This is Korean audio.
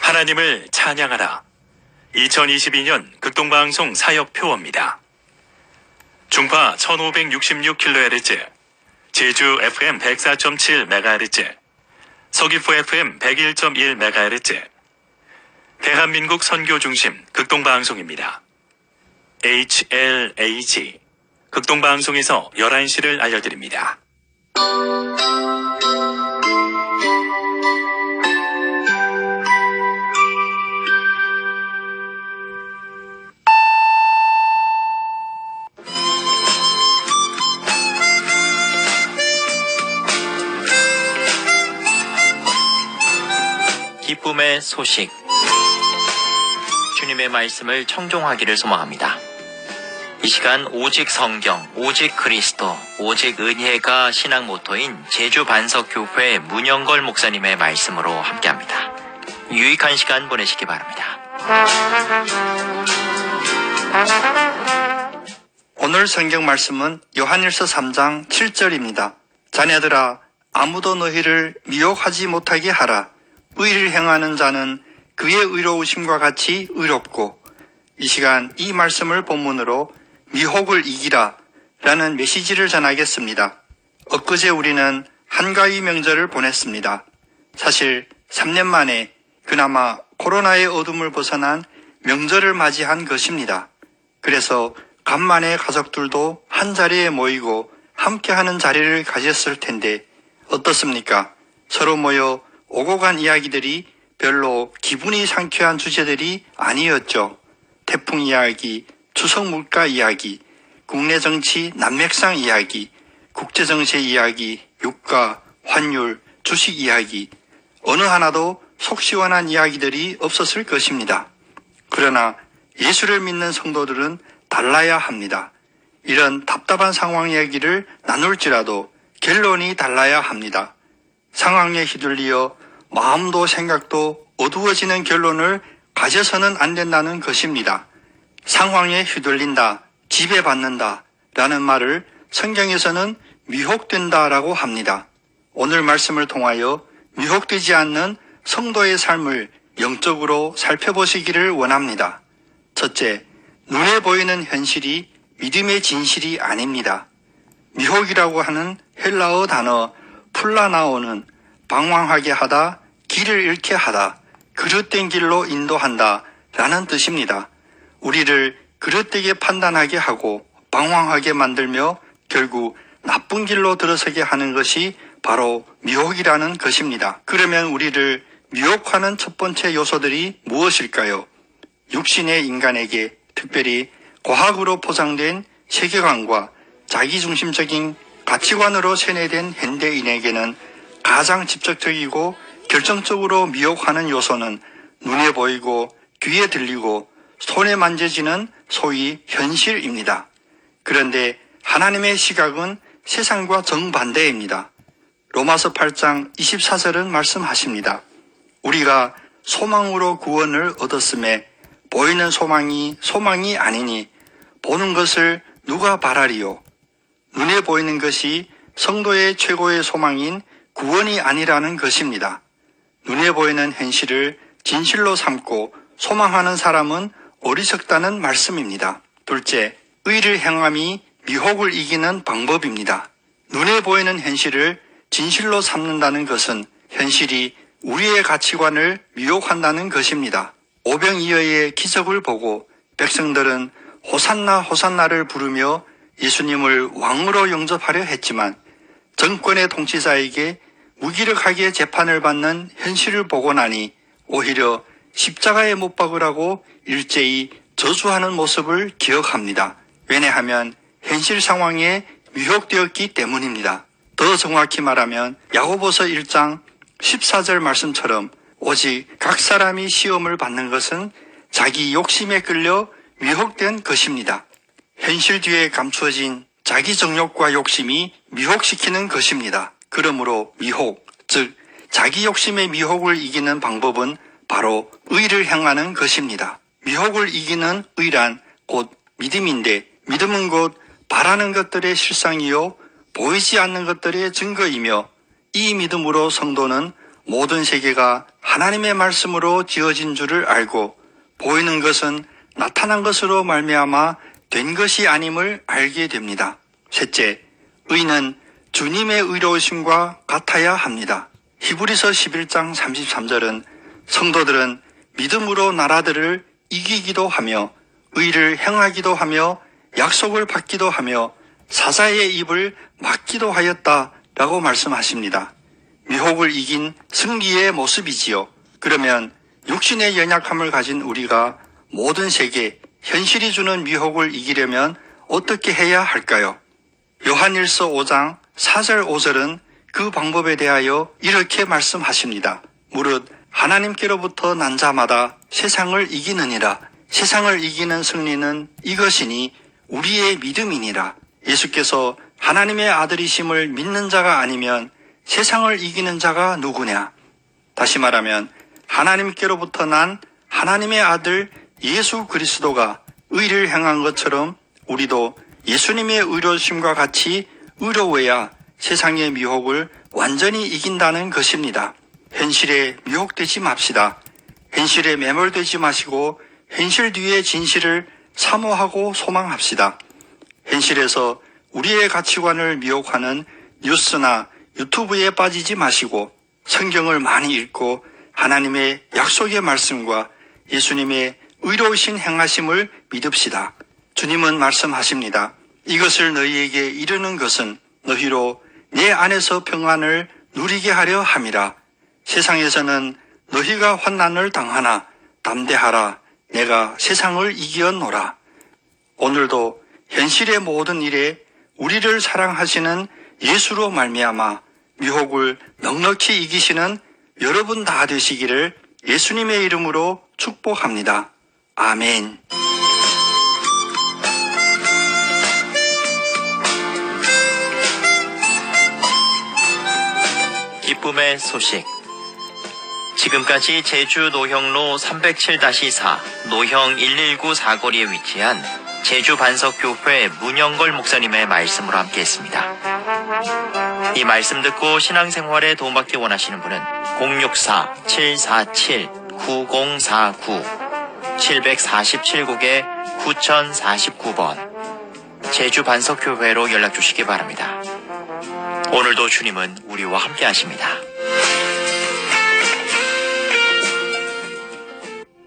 하나님을 찬양하라. 2022년 극동방송 사역표어입니다. 중파 1566kHz, 제주 FM 104.7MHz, 서귀포 FM 101.1MHz, 대한민국 선교중심 극동방송입니다. HLAG 극동방송에서 11시를 알려드립니다. 기쁨의 소식, 주님의 말씀을 청종하기를 소망합니다. 이 시간 오직 성경, 오직 그리스도, 오직 은혜가 신앙 모토인 제주 반석교회 문영걸 목사님의 말씀으로 함께합니다. 유익한 시간 보내시기 바랍니다. 오늘 성경 말씀은 요한일서 3장 7절입니다. 자녀들아, 아무도 너희를 미혹하지 못하게 하라. 의를 행하는 자는 그의 의로우심과 같이 의롭고. 이 시간 이 말씀을 본문으로 미혹을 이기라 라는 메시지를 전하겠습니다. 엊그제 우리는 한가위 명절을 보냈습니다. 사실 3년 만에 그나마 코로나의 어둠을 벗어난 명절을 맞이한 것입니다. 그래서 간만에 가족들도 한자리에 모이고 함께하는 자리를 가졌을 텐데 어떻습니까? 서로 모여 오고 간 이야기들이 별로 기분이 상쾌한 주제들이 아니었죠. 태풍 이야기, 추석 물가 이야기, 국내 정치 난맥상 이야기, 국제정세 이야기, 유가, 환율, 주식 이야기, 어느 하나도 속 시원한 이야기들이 없었을 것입니다. 그러나 예수를 믿는 성도들은 달라야 합니다. 이런 답답한 상황 이야기를 나눌지라도 결론이 달라야 합니다. 상황에 휘둘리어 마음도 생각도 어두워지는 결론을 가져서는 안 된다는 것입니다. 상황에 휘둘린다, 지배받는다 라는 말을 성경에서는 미혹된다 라고 합니다. 오늘 말씀을 통하여 미혹되지 않는 성도의 삶을 영적으로 살펴보시기를 원합니다. 첫째, 눈에 보이는 현실이 믿음의 진실이 아닙니다. 미혹이라고 하는 헬라어 단어 플라나오는 방황하게 하다, 길을 잃게 하다, 그릇된 길로 인도한다 라는 뜻입니다. 우리를 그릇되게 판단하게 하고 방황하게 만들며 결국 나쁜 길로 들어서게 하는 것이 바로 미혹이라는 것입니다. 그러면 우리를 미혹하는 첫 번째 요소들이 무엇일까요? 육신의 인간에게, 특별히 과학으로 포장된 세계관과 자기중심적인 가치관으로 세뇌된 현대인에게는 가장 직접적이고 결정적으로 미혹하는 요소는 눈에 보이고 귀에 들리고 손에 만져지는 소위 현실입니다. 그런데 하나님의 시각은 세상과 정반대입니다. 로마서 8장 24절은 말씀하십니다. 우리가 소망으로 구원을 얻었음에 보이는 소망이 소망이 아니니 보는 것을 누가 바라리요? 눈에 보이는 것이 성도의 최고의 소망인 구원이 아니라는 것입니다. 눈에 보이는 현실을 진실로 삼고 소망하는 사람은 어리석다는 말씀입니다. 둘째, 의를 행함이 미혹을 이기는 방법입니다. 눈에 보이는 현실을 진실로 삼는다는 것은 현실이 우리의 가치관을 미혹한다는 것입니다. 오병이어의 기적을 보고 백성들은 호산나 호산나를 부르며 예수님을 왕으로 영접하려 했지만 정권의 통치자에게 무기력하게 재판을 받는 현실을 보고 나니 오히려 십자가에 못 박으라고 일제히 저주하는 모습을 기억합니다. 왜냐하면 현실 상황에 미혹되었기 때문입니다. 더 정확히 말하면 야고보서 1장 14절 말씀처럼 오직 각 사람이 시험을 받는 것은 자기 욕심에 끌려 미혹된 것입니다. 현실 뒤에 감추어진 자기 정욕과 욕심이 미혹시키는 것입니다. 그러므로 미혹, 즉 자기 욕심의 미혹을 이기는 방법은 바로 의를 행하는 것입니다. 미혹을 이기는 의란 곧 믿음인데 믿음은 곧 바라는 것들의 실상이요 보이지 않는 것들의 증거이며 이 믿음으로 성도는 모든 세계가 하나님의 말씀으로 지어진 줄을 알고 보이는 것은 나타난 것으로 말미암아 된 것이 아님을 알게 됩니다. 셋째, 의는 주님의 의로우심과 같아야 합니다. 히브리서 11장 33절은 성도들은 믿음으로 나라들을 이기기도 하며 의를 행하기도 하며 약속을 받기도 하며 사자의 입을 막기도 하였다라고 말씀하십니다. 미혹을 이긴 승리의 모습이지요. 그러면 육신의 연약함을 가진 우리가 모든 세계, 현실이 주는 미혹을 이기려면 어떻게 해야 할까요? 요한일서 5장 4절 5절은 그 방법에 대하여 이렇게 말씀하십니다. 무릇 하나님께로부터 난 자마다 세상을 이기느니라. 세상을 이기는 승리는 이것이니 우리의 믿음이니라. 예수께서 하나님의 아들이심을 믿는 자가 아니면 세상을 이기는 자가 누구냐? 다시 말하면 하나님께로부터 난 하나님의 아들 예수 그리스도가 의를 행한 것처럼 우리도 예수님의 의로우심과 같이 의로워야 세상의 미혹을 완전히 이긴다는 것입니다. 현실에 미혹되지 맙시다. 현실에 매몰되지 마시고 현실 뒤의 진실을 사모하고 소망합시다. 현실에서 우리의 가치관을 미혹하는 뉴스나 유튜브에 빠지지 마시고 성경을 많이 읽고 하나님의 약속의 말씀과 예수님의 의로우신 행하심을 믿읍시다. 주님은 말씀하십니다. 이것을 너희에게 이르는 것은 너희로 내 안에서 평안을 누리게 하려 함이라. 세상에서는 너희가 환난을 당하나 담대하라. 내가 세상을 이기었노라. 오늘도 현실의 모든 일에 우리를 사랑하시는 예수로 말미암아 미혹을 넉넉히 이기시는 여러분 다 되시기를 예수님의 이름으로 축복합니다. 아멘. 기쁨의 소식. 지금까지 제주 노형로 307-4 노형 119 사거리에 위치한 제주 반석교회 문영걸 목사님의 말씀으로 함께했습니다. 이 말씀 듣고 신앙생활에 도움받기 원하시는 분은 064-747-9049 747국에 9049번 제주 반석교회로 연락 주시기 바랍니다. 오늘도 주님은 우리와 함께 하십니다.